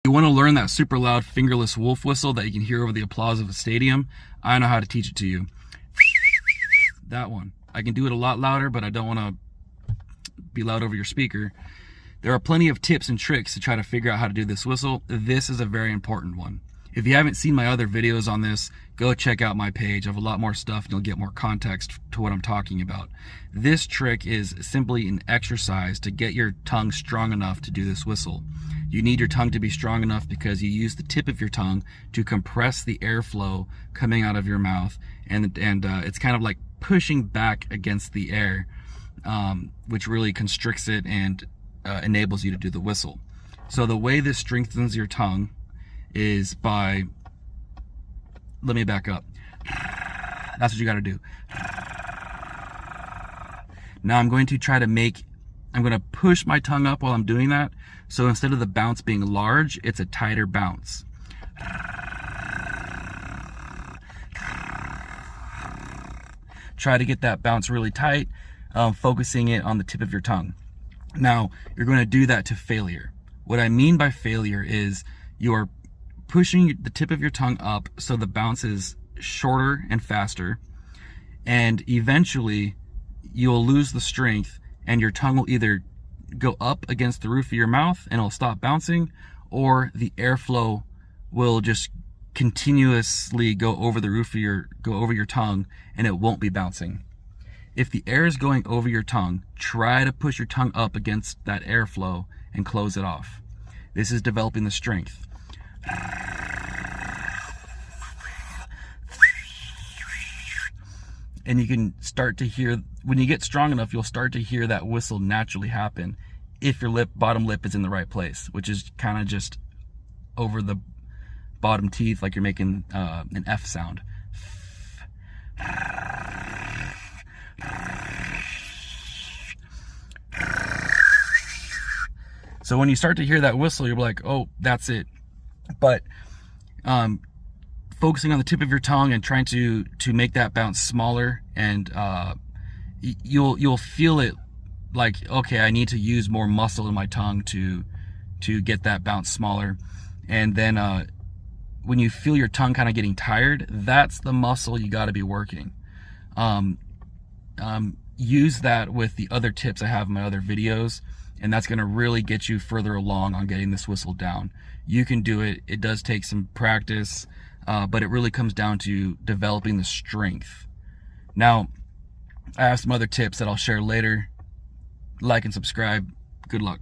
You want to learn that super loud fingerless wolf whistle that you can hear over the applause of a stadium? I know how to teach it to you. That one. I can do it a lot louder, but I don't want to be loud over your speaker. There are plenty of tips and tricks to try to figure out how to do this whistle. This is a very important one. If you haven't seen my other videos on this, go check out my page. I have a lot more stuff and you'll get more context to what I'm talking about. This trick is simply an exercise to get your tongue strong enough to do this whistle. You need your tongue to be strong enough because you use the tip of your tongue to compress the airflow coming out of your mouth, and it's kind of like pushing back against the air, which really constricts it and enables you to do the whistle. So the way this strengthens your tongue is by, let me back up. That's what you got to do. Now I'm going to push my tongue up while I'm doing that. So instead of the bounce being large, it's a tighter bounce. Try to get that bounce really tight, focusing it on the tip of your tongue. Now, you're going to do that to failure. What I mean by failure is you are pushing the tip of your tongue up so the bounce is shorter and faster, and eventually you'll lose the strength and your tongue will either go up against the roof of your mouth and it'll stop bouncing, or the airflow will just continuously go over your tongue and it won't be bouncing. If the air is going over your tongue, try to push your tongue up against that airflow and close it off. This is developing the strength. And you can start to hear, when you get strong enough, you'll start to hear that whistle naturally happen if your bottom lip is in the right place, which is kind of just over the bottom teeth, like you're making an F sound. So when you start to hear that whistle, you're like, oh, that's it. But focusing on the tip of your tongue and trying to make that bounce smaller, and you'll feel it like, okay, I need to use more muscle in my tongue to get that bounce smaller. And then when you feel your tongue kind of getting tired, that's the muscle you got to be working. Use that with the other tips I have in my other videos, and that's going to really get you further along on getting this whistle down. You can do it. It does take some practice, but it really comes down to developing the strength. Now, I have some other tips that I'll share later. Like and subscribe. Good luck.